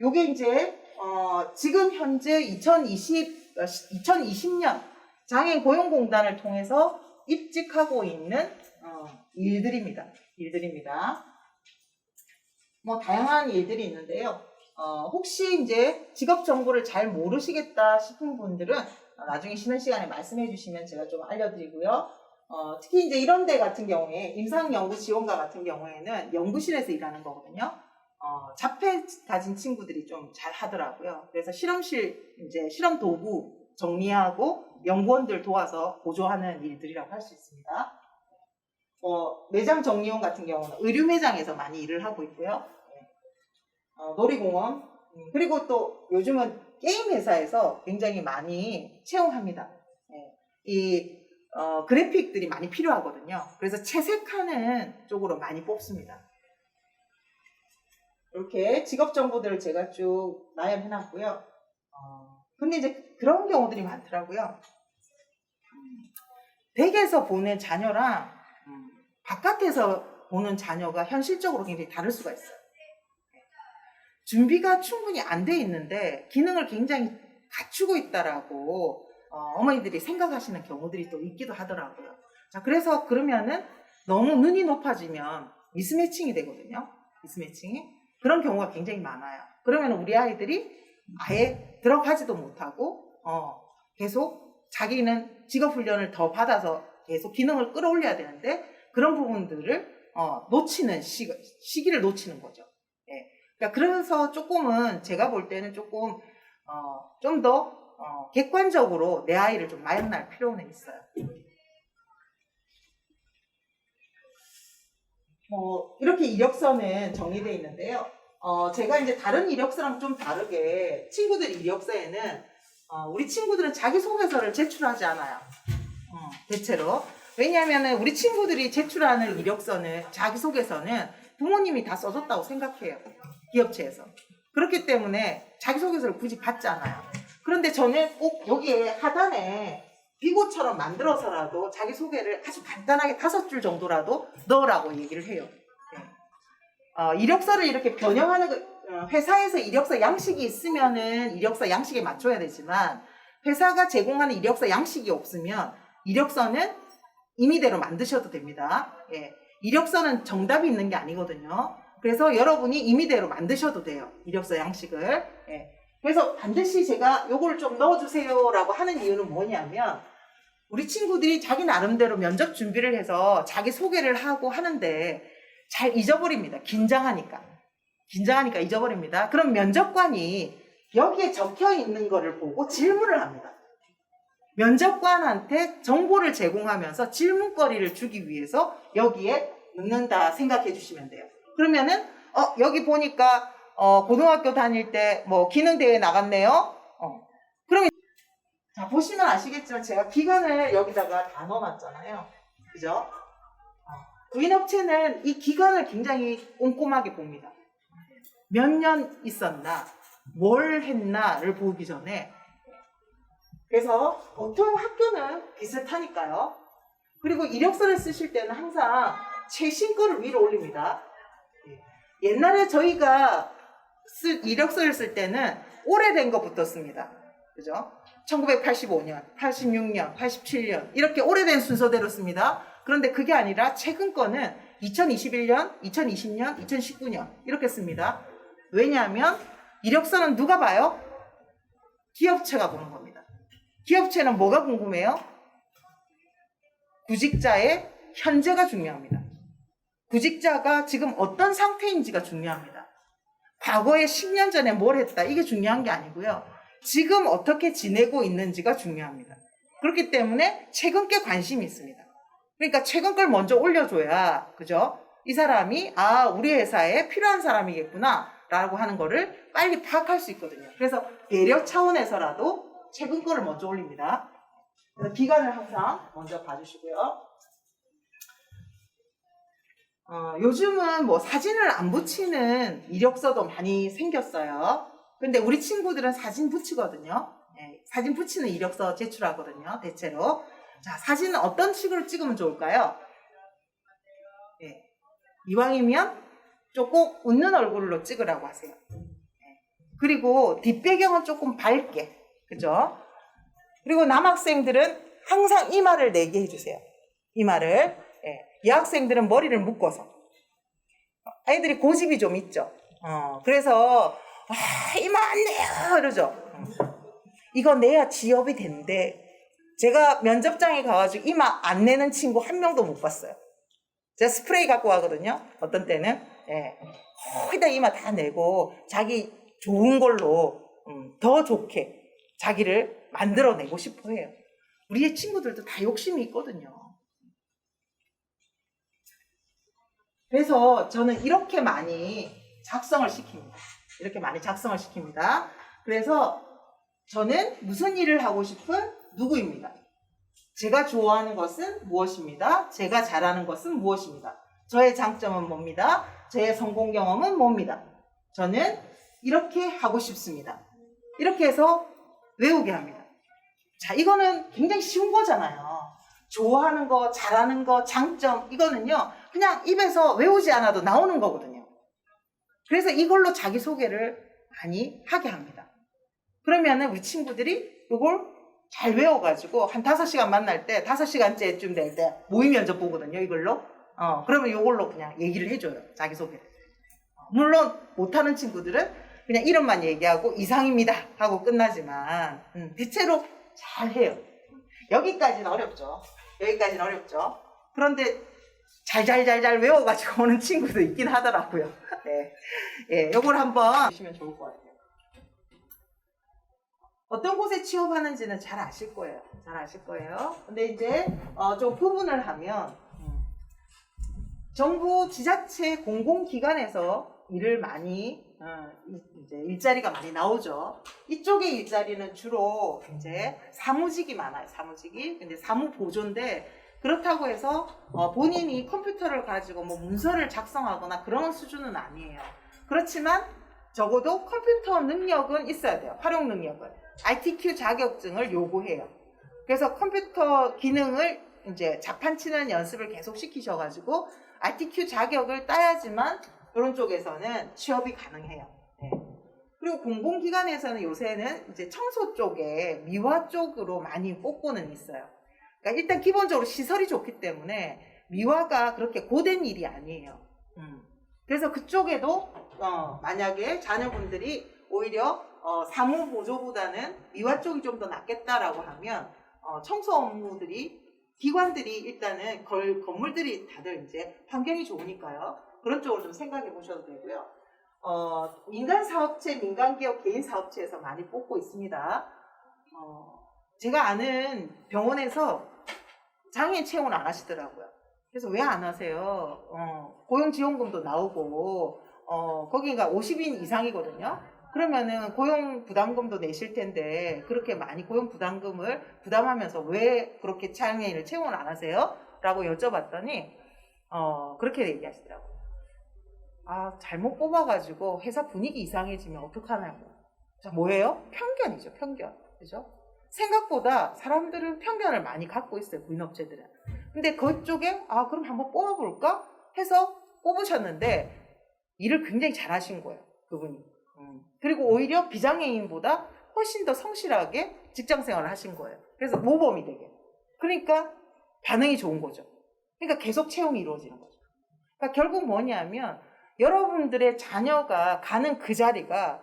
요게 이제 지금 현재 2020년 장애인 고용공단을 통해서 입직하고 있는 일들입니다. 뭐 다양한 일들이 있는데요. 혹시 이제 직업 정보를 잘 모르시겠다 싶은 분들은 나중에 쉬는 시간에 말씀해 주시면 제가 좀 알려드리고요. 특히 이제 이런 데 같은 경우에 임상연구지원과 같은 경우에는 연구실에서 일하는 거거든요. 자폐 가진 친구들이 좀 잘 하더라고요. 그래서 실험실 이제 실험 도구 정리하고 연구원들 도와서 보조하는 일들이라고 할 수 있습니다. 매장 정리원 같은 경우는 의류 매장에서 많이 일을 하고 있고요. 놀이공원, 그리고 또 요즘은 게임 회사에서 굉장히 많이 채용합니다. 그래픽들이 많이 필요하거든요. 그래서 채색하는 쪽으로 많이 뽑습니다. 이렇게 직업 정보들을 제가 쭉 나열해 놨고요. 근데 이제 그런 경우들이 많더라고요. 댁에서 보는 자녀랑 바깥에서 보는 자녀가 현실적으로 굉장히 다를 수가 있어요. 준비가 충분히 안 돼 있는데 기능을 굉장히 갖추고 있다라고 어머니들이 생각하시는 경우들이 또 있기도 하더라고요. 자, 그래서 그러면은 너무 눈이 높아지면 미스매칭이 되거든요. 그런 경우가 굉장히 많아요. 그러면 우리 아이들이 아예 들어가지도 못하고 계속 자기는 직업훈련을 더 받아서 계속 기능을 끌어올려야 되는데 그런 부분들을 놓치는 시기를 놓치는 거죠. 예. 그러니까 그래서 조금은 제가 볼 때는 조금 좀 더 객관적으로 내 아이를 좀 마련할 필요는 있어요. 이렇게 이력서는 정리되어 있는데요. 제가 이제 다른 이력서랑 좀 다르게 친구들 이력서에는 우리 친구들은 자기소개서를 제출하지 않아요. 대체로. 왜냐하면 우리 친구들이 제출하는 이력서는 자기소개서는 부모님이 다 써줬다고 생각해요. 기업체에서. 그렇기 때문에 자기소개서를 굳이 받지 않아요. 그런데 저는 꼭 여기에 하단에 비고처럼 만들어서라도 자기소개를 아주 간단하게 5줄 정도라도 넣으라고 얘기를 해요. 이력서를 이렇게 변형하는 회사에서 이력서 양식이 있으면은 이력서 양식에 맞춰야 되지만 회사가 제공하는 이력서 양식이 없으면 이력서는 임의대로 만드셔도 됩니다. 예. 이력서는 정답이 있는 게 아니거든요. 그래서 여러분이 임의대로 만드셔도 돼요. 이력서 양식을. 예. 그래서 반드시 제가 요걸 좀 넣어주세요라고 하는 이유는 뭐냐면 우리 친구들이 자기 나름대로 면접 준비를 해서 자기 소개를 하고 하는데 잘 잊어버립니다. 긴장하니까 잊어버립니다. 그럼 면접관이 여기에 적혀 있는 거를 보고 질문을 합니다. 면접관한테 정보를 제공하면서 질문거리를 주기 위해서 여기에 넣는다 생각해 주시면 돼요. 그러면은 여기 보니까 고등학교 다닐 때 뭐 기능대회 나갔네요. 그러면 자 보시면 아시겠지만 제가 기간을 여기다가 다 넣어놨잖아요. 그죠? 구인업체는 이 기간을 굉장히 꼼꼼하게 봅니다. 몇 년 있었나, 뭘 했나를 보기 전에. 그래서 보통 학교는 비슷하니까요. 그리고 이력서를 쓰실 때는 항상 최신 거를 위로 올립니다. 옛날에 저희가 이력서를 쓸 때는 오래된 것부터 씁니다. 그죠? 1985년, 86년, 87년 이렇게 오래된 순서대로 씁니다. 그런데 그게 아니라 최근 거는 2021년, 2020년, 2019년 이렇게 씁니다. 왜냐하면 이력서는 누가 봐요? 기업체가 보는 겁니다. 기업체는 뭐가 궁금해요? 구직자의 현재가 중요합니다. 구직자가 지금 어떤 상태인지가 중요합니다. 과거에 10년 전에 뭘 했다 이게 중요한 게 아니고요. 지금 어떻게 지내고 있는지가 중요합니다. 그렇기 때문에 최근 게 관심이 있습니다. 그러니까 최근 걸 먼저 올려줘야 그죠? 이 사람이 우리 회사에 필요한 사람이겠구나 라고 하는 거를 빨리 파악할 수 있거든요. 그래서 배려 차원에서라도 최근 거를 먼저 올립니다. 그래서 기간을 항상 먼저 봐주시고요. 요즘은 뭐 사진을 안 붙이는 이력서도 많이 생겼어요. 근데 우리 친구들은 사진 붙이거든요. 네, 사진 붙이는 이력서 제출하거든요. 대체로. 자, 사진은 어떤 식으로 찍으면 좋을까요? 네, 이왕이면 조금 웃는 얼굴로 찍으라고 하세요. 네, 그리고 뒷배경은 조금 밝게. 그죠? 그리고 남학생들은 항상 이마를 내게 해주세요. 이마를. 예. 여학생들은 머리를 묶어서. 아이들이 고집이 좀 있죠. 그래서 이마 안 내요 이러죠. 이거 내야 지업이 된대. 제가 면접장에 가가지고 이마 안 내는 친구 한 명도 못 봤어요. 제가 스프레이 갖고 가거든요. 어떤 때는. 예. 거의 다 이마 다 내고 자기 좋은 걸로 더 좋게 자기를 만들어내고 싶어 해요. 우리의 친구들도 다 욕심이 있거든요. 그래서 저는 이렇게 많이 작성을 시킵니다. 이렇게 많이 작성을 시킵니다. 그래서 저는 무슨 일을 하고 싶은 누구입니다. 제가 좋아하는 것은 무엇입니다. 제가 잘하는 것은 무엇입니다. 저의 장점은 뭡니다. 저의 성공 경험은 뭡니다. 저는 이렇게 하고 싶습니다. 이렇게 해서 외우게 합니다. 자, 이거는 굉장히 쉬운 거잖아요. 좋아하는 거, 잘하는 거, 장점, 이거는요, 그냥 입에서 외우지 않아도 나오는 거거든요. 그래서 이걸로 자기소개를 많이 하게 합니다. 그러면은 우리 친구들이 이걸 잘 외워가지고 한 5시간 만날 때, 5시간째쯤 될 때 모의 면접 보거든요, 이걸로. 그러면 이걸로 그냥 얘기를 해줘요, 자기소개를. 물론 못하는 친구들은 그냥 이름만 얘기하고 이상입니다 하고 끝나지만 대체로 잘 해요. 여기까지는 어렵죠. 여기까지는 어렵죠. 그런데 잘 외워가지고 오는 친구도 있긴 하더라고요. 네. 예, 요걸 한번 보시면 좋을 것 같아요. 어떤 곳에 취업하는지는 잘 아실 거예요. 잘 아실 거예요. 근데 이제 좀 구분을 하면 정부, 지자체, 공공기관에서 일을 많이 이제 일자리가 많이 나오죠. 이쪽의 일자리는 주로 이제 사무직이 많아요. 사무직이. 근데 사무보조인데 그렇다고 해서 본인이 컴퓨터를 가지고 뭐 문서를 작성하거나 그런 수준은 아니에요. 그렇지만 적어도 컴퓨터 능력은 있어야 돼요. 활용 능력은. ITQ 자격증을 요구해요. 그래서 컴퓨터 기능을 이제 자판치는 연습을 계속 시키셔가지고 ITQ 자격을 따야지만 이런 쪽에서는 취업이 가능해요. 네. 그리고 공공기관에서는 요새는 이제 청소 쪽에 미화 쪽으로 많이 뽑고는 있어요. 그러니까 일단 기본적으로 시설이 좋기 때문에 미화가 그렇게 고된 일이 아니에요. 그래서 그쪽에도 만약에 자녀분들이 오히려 사무보조보다는 미화 쪽이 좀 더 낫겠다라고 하면 청소 업무들이 기관들이 일단은 건물들이 다들 이제 환경이 좋으니까요. 그런 쪽으로 좀 생각해 보셔도 되고요. 민간 사업체, 민간 기업, 개인 사업체에서 많이 뽑고 있습니다. 제가 아는 병원에서 장애인 채용을 안 하시더라고요. 그래서 왜 안 하세요? 고용지원금도 나오고, 거기가 50인 이상이거든요. 그러면은 고용부담금도 내실 텐데, 그렇게 많이 고용부담금을 부담하면서 왜 그렇게 장애인을 채용을 안 하세요? 라고 여쭤봤더니, 그렇게 얘기하시더라고요. 잘못 뽑아가지고 회사 분위기 이상해지면 어떡하냐고. 자, 뭐예요? 편견이죠, 편견. 그죠? 생각보다 사람들은 편견을 많이 갖고 있어요, 구인업체들은. 근데 그쪽에, 그럼 한번 뽑아볼까? 해서 뽑으셨는데, 일을 굉장히 잘하신 거예요, 그분이. 그리고 오히려 비장애인보다 훨씬 더 성실하게 직장 생활을 하신 거예요. 그래서 모범이 되게. 그러니까 반응이 좋은 거죠. 그러니까 계속 채용이 이루어지는 거죠. 그러니까 결국 뭐냐면, 여러분들의 자녀가 가는 그 자리가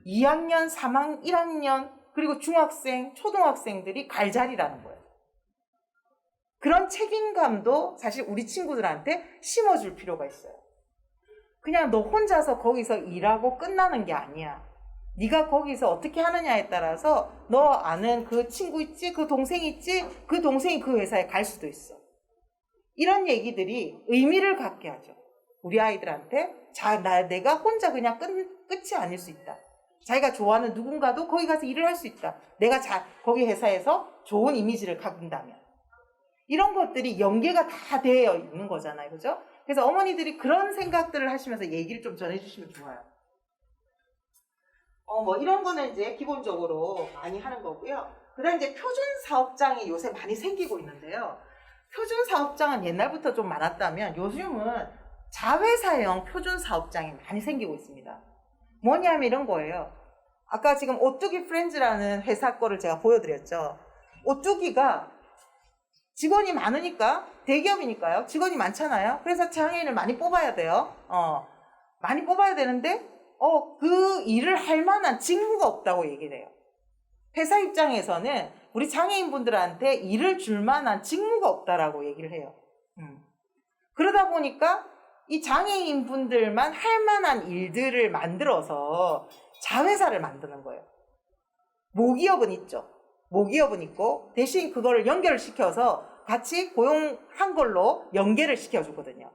2학년, 3학년, 1학년, 그리고 중학생, 초등학생들이 갈 자리라는 거예요. 그런 책임감도 사실 우리 친구들한테 심어줄 필요가 있어요. 그냥 너 혼자서 거기서 일하고 끝나는 게 아니야. 네가 거기서 어떻게 하느냐에 따라서 너 아는 그 친구 있지? 그 동생 있지? 그 동생이 그 회사에 갈 수도 있어. 이런 얘기들이 의미를 갖게 하죠. 우리 아이들한테 내가 혼자 그냥 끝이 아닐 수 있다. 자기가 좋아하는 누군가도 거기 가서 일을 할 수 있다. 내가 거기 회사에서 좋은 이미지를 갖는다면. 이런 것들이 연계가 다 되어 있는 거잖아요. 그죠? 그래서 어머니들이 그런 생각들을 하시면서 얘기를 좀 전해주시면 좋아요. 뭐 이런 거는 이제 기본적으로 많이 하는 거고요. 그 다음에 이제 표준 사업장이 요새 많이 생기고 있는데요. 표준 사업장은 옛날부터 좀 많았다면 요즘은 자회사형 표준 사업장이 많이 생기고 있습니다. 뭐냐면 이런 거예요. 아까 지금 오뚜기 프렌즈라는 회사 거를 제가 보여드렸죠. 오뚜기가 직원이 많으니까, 대기업이니까요. 직원이 많잖아요. 그래서 장애인을 많이 뽑아야 돼요. 많이 뽑아야 되는데, 그 일을 할 만한 직무가 없다고 얘기를 해요. 회사 입장에서는 우리 장애인분들한테 일을 줄 만한 직무가 없다라고 얘기를 해요. 그러다 보니까 이 장애인분들만 할 만한 일들을 만들어서 자회사를 만드는 거예요. 모기업은 있죠. 모기업은 있고 대신 그거를 연결을 시켜서 같이 고용한 걸로 연계를 시켜주거든요.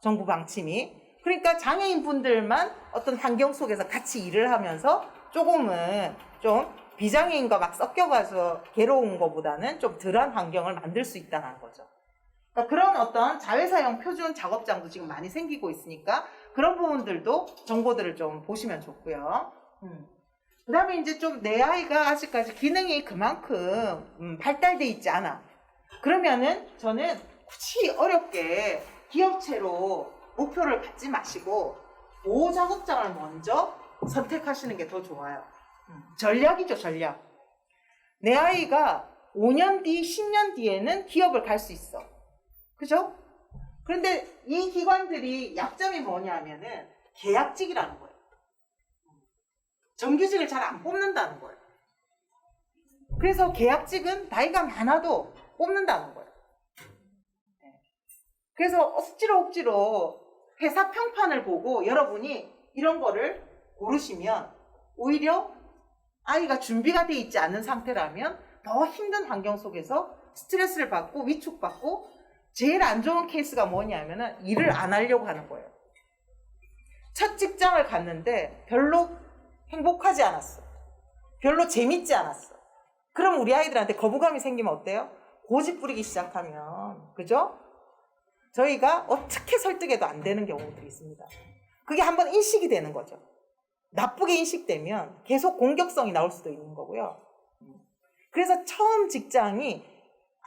정부 방침이. 그러니까 장애인분들만 어떤 환경 속에서 같이 일을 하면서 조금은 좀 비장애인과 막 섞여가서 괴로운 것보다는 좀 덜한 환경을 만들 수 있다는 거죠. 그러니까 그런 어떤 자회사형 표준 작업장도 지금 많이 생기고 있으니까 그런 부분들도 정보들을 좀 보시면 좋고요. 그 다음에 이제 좀 내 아이가 아직까지 기능이 그만큼 발달돼 있지 않아. 그러면은 저는 굳이 어렵게 기업체로 목표를 갖지 마시고 보호작업장을 먼저 선택하시는 게 더 좋아요. 전략이죠, 전략. 내 아이가 5년 뒤, 10년 뒤에는 기업을 갈 수 있어. 그죠? 그런데 이 기관들이 약점이 뭐냐면은 계약직이라는 거예요. 정규직을 잘 안 뽑는다는 거예요. 그래서 계약직은 나이가 많아도 뽑는다는 거예요. 그래서 억지로 회사 평판을 보고 여러분이 이런 거를 고르시면 오히려 아이가 준비가 돼 있지 않은 상태라면 더 힘든 환경 속에서 스트레스를 받고 위축받고 제일 안 좋은 케이스가 뭐냐면은 일을 안 하려고 하는 거예요. 첫 직장을 갔는데 별로 행복하지 않았어. 별로 재밌지 않았어. 그럼 우리 아이들한테 거부감이 생기면 어때요? 고집 부리기 시작하면, 그죠? 저희가 어떻게 설득해도 안 되는 경우들이 있습니다. 그게 한번 인식이 되는 거죠. 나쁘게 인식되면 계속 공격성이 나올 수도 있는 거고요. 그래서 처음 직장이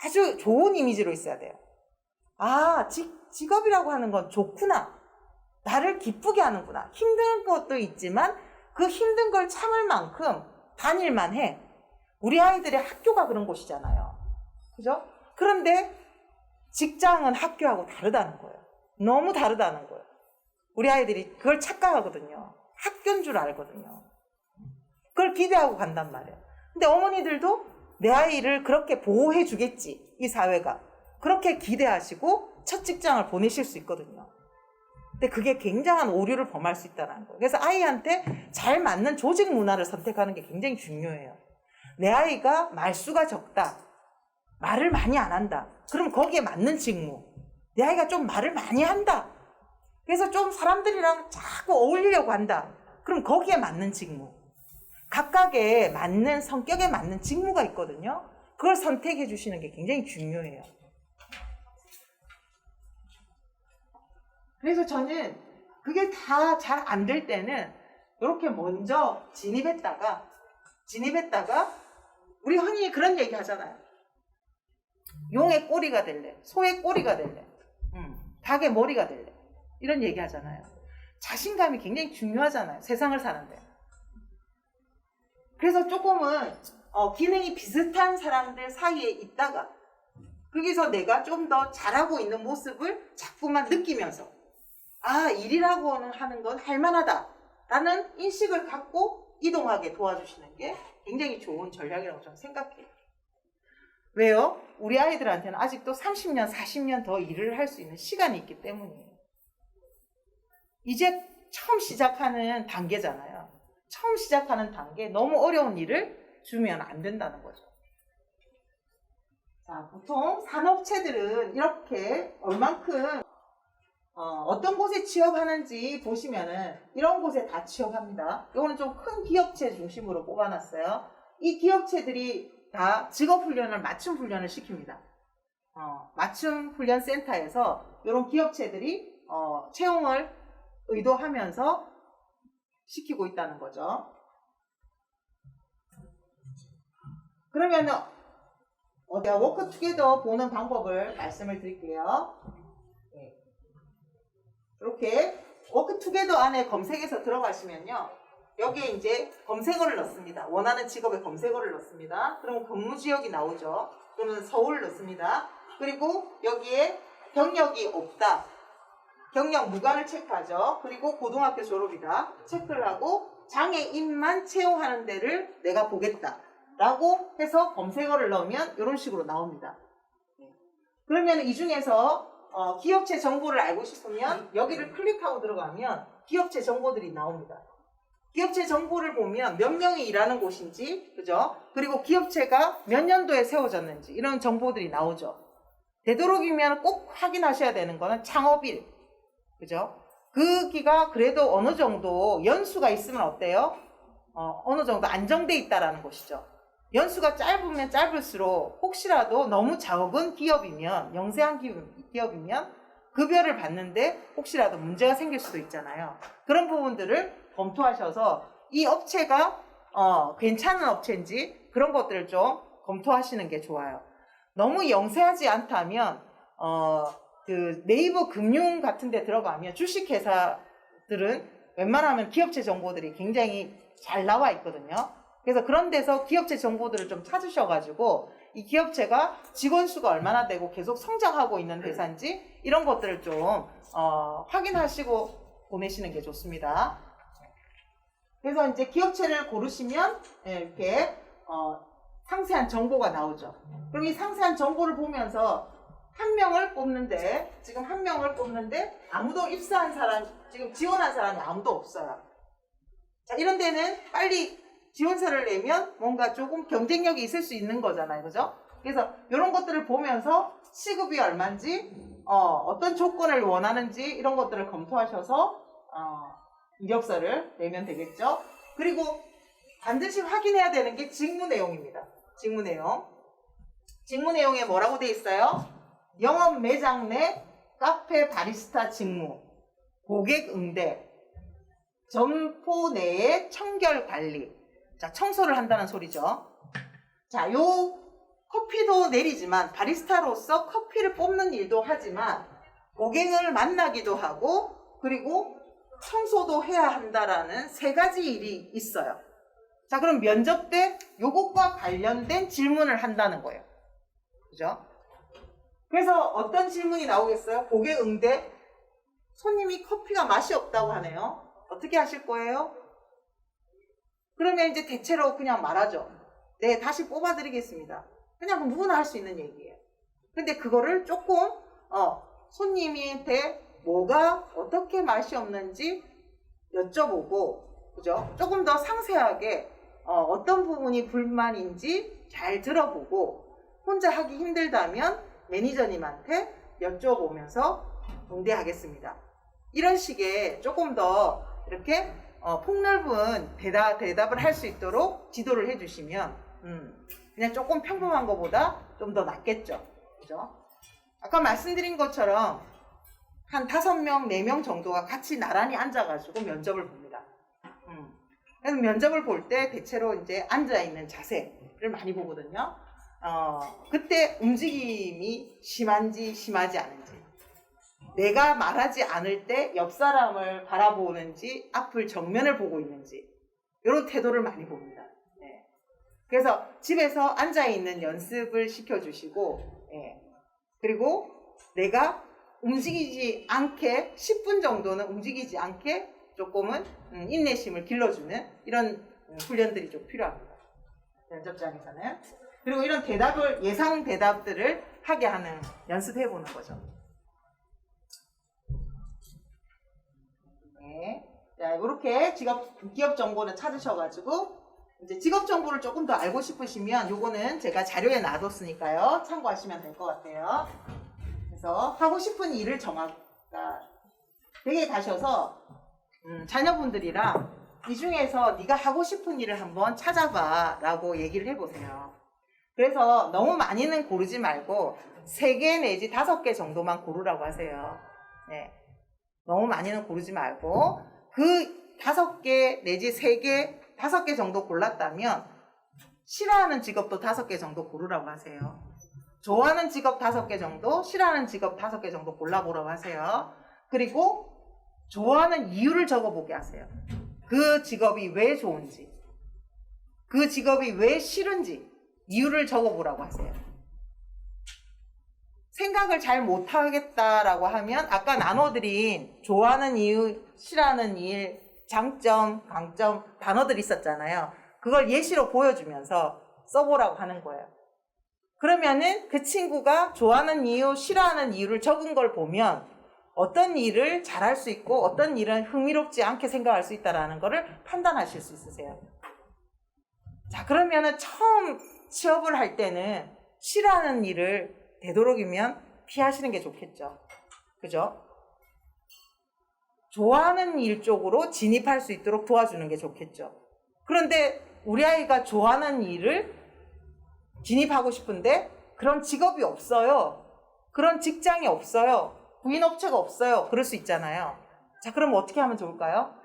아주 좋은 이미지로 있어야 돼요. 아, 직업이라고 하는 건 좋구나. 나를 기쁘게 하는구나. 힘든 것도 있지만 그 힘든 걸 참을 만큼 다닐만 해. 우리 아이들의 학교가 그런 곳이잖아요. 그죠? 그런데 직장은 학교하고 다르다는 거예요. 너무 다르다는 거예요. 우리 아이들이 그걸 착각하거든요. 학교인 줄 알거든요. 그걸 기대하고 간단 말이에요. 근데 어머니들도 내 아이를 그렇게 보호해 주겠지, 이 사회가. 그렇게 기대하시고 첫 직장을 보내실 수 있거든요. 근데 그게 굉장한 오류를 범할 수 있다는 거예요. 그래서 아이한테 잘 맞는 조직 문화를 선택하는 게 굉장히 중요해요. 내 아이가 말수가 적다. 말을 많이 안 한다. 그럼 거기에 맞는 직무. 내 아이가 좀 말을 많이 한다. 그래서 좀 사람들이랑 자꾸 어울리려고 한다. 그럼 거기에 맞는 직무. 각각의 맞는 성격에 맞는 직무가 있거든요. 그걸 선택해 주시는 게 굉장히 중요해요. 그래서 저는 그게 다 잘 안 될 때는 이렇게 먼저 진입했다가 우리 흔히 그런 얘기 하잖아요. 용의 꼬리가 될래, 소의 꼬리가 될래, 닭의 머리가 될래, 이런 얘기 하잖아요. 자신감이 굉장히 중요하잖아요, 세상을 사는데. 그래서 조금은 기능이 비슷한 사람들 사이에 있다가 거기서 내가 좀 더 잘하고 있는 모습을 자꾸만 느끼면서 일이라고 하는 건 할만하다라는 인식을 갖고 이동하게 도와주시는 게 굉장히 좋은 전략이라고 저는 생각해요. 왜요? 우리 아이들한테는 아직도 30년, 40년 더 일을 할 수 있는 시간이 있기 때문이에요. 이제 처음 시작하는 단계잖아요. 처음 시작하는 단계, 너무 어려운 일을 주면 안 된다는 거죠. 자, 보통 산업체들은 이렇게 얼만큼 어떤 곳에 취업하는지 보시면은 이런 곳에 다 취업합니다. 이거는 좀 큰 기업체 중심으로 뽑아놨어요. 이 기업체들이 다 직업훈련을 맞춤 훈련을 시킵니다. 맞춤 훈련 센터에서 이런 기업체들이 채용을 의도하면서 시키고 있다는 거죠. 그러면은 제가 워크 투게더 보는 방법을 말씀을 드릴게요. 이렇게 워크 투게더 안에 검색해서 들어가시면요. 여기에 이제 검색어를 넣습니다. 원하는 직업의 검색어를 넣습니다. 그러면 근무 지역이 나오죠. 그러면 서울 넣습니다. 그리고 여기에 경력이 없다. 경력 무관을 체크하죠. 그리고 고등학교 졸업이다. 체크를 하고 장애인만 채용하는 데를 내가 보겠다. 라고 해서 검색어를 넣으면 이런 식으로 나옵니다. 그러면 이 중에서 기업체 정보를 알고 싶으면 여기를 클릭하고 들어가면 기업체 정보들이 나옵니다. 기업체 정보를 보면 몇 명이 일하는 곳인지, 그죠? 그리고 기업체가 몇 년도에 세워졌는지 이런 정보들이 나오죠. 되도록이면 꼭 확인하셔야 되는 거는 창업일, 그죠? 그 기가 그래도 어느 정도 연수가 있으면 어때요? 어느 정도 안정돼 있다라는 것이죠. 연수가 짧으면 짧을수록 혹시라도 너무 적은 기업이면, 영세한 기업이면 급여를 받는데 혹시라도 문제가 생길 수도 있잖아요. 그런 부분들을 검토하셔서 이 업체가 괜찮은 업체인지 그런 것들을 좀 검토하시는 게 좋아요. 너무 영세하지 않다면 그 네이버 금융 같은 데 들어가면 주식회사들은 웬만하면 기업체 정보들이 굉장히 잘 나와 있거든요. 그래서 그런 데서 기업체 정보들을 좀 찾으셔가지고 이 기업체가 직원 수가 얼마나 되고 계속 성장하고 있는 회사인지 이런 것들을 좀 확인하시고 보내시는 게 좋습니다. 그래서 이제 기업체를 고르시면 이렇게 상세한 정보가 나오죠. 그럼 이 상세한 정보를 보면서 한 명을 뽑는데, 지금 한 명을 뽑는데 아무도 입사한 사람, 지금 지원한 사람이 아무도 없어요. 자, 이런 데는 빨리 지원서를 내면 뭔가 조금 경쟁력이 있을 수 있는 거잖아요. 그죠? 그래서 이런 것들을 보면서 시급이 얼마인지, 어떤 조건을 원하는지 이런 것들을 검토하셔서 이력서를 내면 되겠죠. 그리고 반드시 확인해야 되는 게 직무 내용입니다. 직무 내용. 직무 내용에 뭐라고 돼 있어요? 영업 매장 내 카페 바리스타 직무, 고객 응대, 점포 내의 청결 관리. 자, 청소를 한다는 소리죠. 자, 요 커피도 내리지만 바리스타로서 커피를 뽑는 일도 하지만 고객을 만나기도 하고 그리고 청소도 해야 한다라는 세 가지 일이 있어요. 자, 그럼 면접 때 요것과 관련된 질문을 한다는 거예요. 그죠? 그래서 어떤 질문이 나오겠어요? 고객 응대. 손님이 커피가 맛이 없다고 하네요. 어떻게 하실 거예요? 그러면 이제 대체로 그냥 말하죠. 네, 다시 뽑아드리겠습니다. 그냥 누구나 할 수 있는 얘기예요. 근데 그거를 조금 손님한테 뭐가 어떻게 맛이 없는지 여쭤보고, 그죠? 조금 더 상세하게 어떤 부분이 불만인지 잘 들어보고 혼자 하기 힘들다면 매니저님한테 여쭤보면서 응대하겠습니다. 이런 식의 조금 더 이렇게 폭넓은 대답을 할 수 있도록 지도를 해주시면 그냥 조금 평범한 것보다 좀 더 낫겠죠. 그죠? 아까 말씀드린 것처럼 한 5명, 4명 정도가 같이 나란히 앉아가지고 면접을 봅니다. 그래서 면접을 볼 때 대체로 이제 앉아있는 자세를 많이 보거든요. 그때 움직임이 심한지 심하지 않은지, 내가 말하지 않을 때 옆 사람을 바라보는지 앞을 정면을 보고 있는지 이런 태도를 많이 봅니다. 네. 그래서 집에서 앉아있는 연습을 시켜주시고 그리고 내가 움직이지 않게 10분 정도는 움직이지 않게 조금은 인내심을 길러주는 이런 훈련들이 좀 필요합니다. 면접장에서는. 그리고 이런 대답을, 예상 대답들을 하게 하는 연습해보는 거죠. 네. 자, 이렇게 기업 정보는 찾으셔가지고, 이제 직업 정보를 조금 더 알고 싶으시면, 요거는 제가 자료에 놔뒀으니까요. 참고하시면 될 것 같아요. 그래서 하고 싶은 일을 댁에 가셔서, 자녀분들이랑 이 중에서 네가 하고 싶은 일을 한번 찾아봐 라고 얘기를 해보세요. 그래서 너무 많이는 고르지 말고 3개 내지 5개 정도만 고르라고 하세요. 네. 너무 많이는 고르지 말고 그 5개 내지 3개, 5개 정도 골랐다면 싫어하는 직업도 5개 정도 고르라고 하세요. 좋아하는 직업 5개 정도, 싫어하는 직업 5개 정도 골라보라고 하세요. 그리고 좋아하는 이유를 적어보게 하세요. 그 직업이 왜 좋은지, 그 직업이 왜 싫은지 이유를 적어보라고 하세요. 생각을 잘 못하겠다라고 하면 아까 나눠드린 좋아하는 이유, 싫어하는 일, 장점, 강점, 단어들이 있었잖아요. 그걸 예시로 보여주면서 써보라고 하는 거예요. 그러면은 그 친구가 좋아하는 이유, 싫어하는 이유를 적은 걸 보면 어떤 일을 잘할 수 있고 어떤 일은 흥미롭지 않게 생각할 수 있다는 것을 판단하실 수 있으세요. 자, 그러면은 처음 취업을 할 때는 싫어하는 일을 되도록이면 피하시는 게 좋겠죠. 그죠? 좋아하는 일 쪽으로 진입할 수 있도록 도와주는 게 좋겠죠. 그런데 우리 아이가 좋아하는 일을 진입하고 싶은데 그런 직업이 없어요. 그런 직장이 없어요. 부인업체가 없어요. 그럴 수 있잖아요. 자, 그럼 어떻게 하면 좋을까요?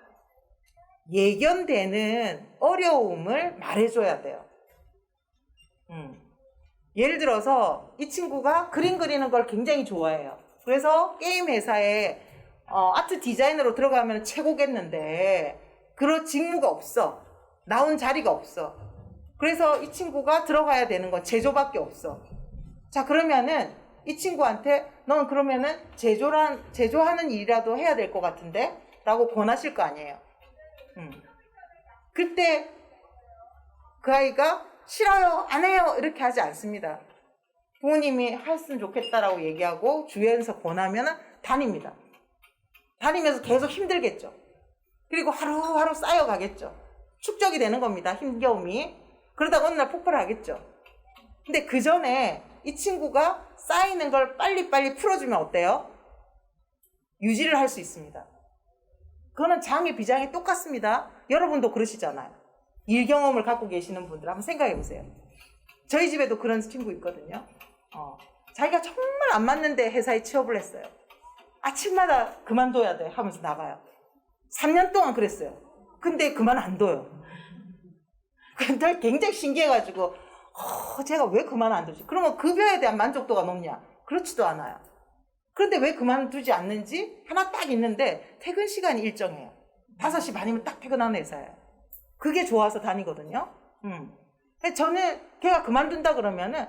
예견되는 어려움을 말해줘야 돼요. 예를 들어서 이 친구가 그림 그리는 걸 굉장히 좋아해요. 그래서 게임 회사에 아트 디자이너로 들어가면 최고겠는데 그런 직무가 없어. 나온 자리가 없어. 그래서 이 친구가 들어가야 되는 건 제조밖에 없어. 자, 그러면은 이 친구한테 넌 그러면은 제조하는 일이라도 해야 될 것 같은데? 라고 권하실 거 아니에요. 그때 그 아이가 싫어요, 안 해요 이렇게 하지 않습니다. 부모님이 했으면 좋겠다라고 얘기하고 주위에서 권하면 다닙니다. 다니면서 계속 힘들겠죠. 그리고 하루하루 쌓여가겠죠. 축적이 되는 겁니다. 힘겨움이. 그러다가 어느 날 폭발하겠죠. 근데 그 전에 이 친구가 쌓이는 걸 빨리빨리 풀어주면 어때요? 유지를 할 수 있습니다. 그거는 장애 비장애 똑같습니다. 여러분도 그러시잖아요. 일 경험을 갖고 계시는 분들 한번 생각해 보세요. 저희 집에도 그런 친구 있거든요. 자기가 정말 안 맞는데 회사에 취업을 했어요. 아침마다 그만둬야 돼 하면서 나가요. 3년 동안 그랬어요. 근데 그만 안 둬요. 근데 굉장히 신기해가지고 제가 왜 그만 안 두지? 그러면 급여에 대한 만족도가 높냐? 그렇지도 않아요. 그런데 왜 그만두지 않는지 하나 딱 있는데 퇴근 시간이 일정해요. 5시 반이면 딱 퇴근하는 회사예요. 그게 좋아서 다니거든요. 저는 걔가 그만둔다 그러면은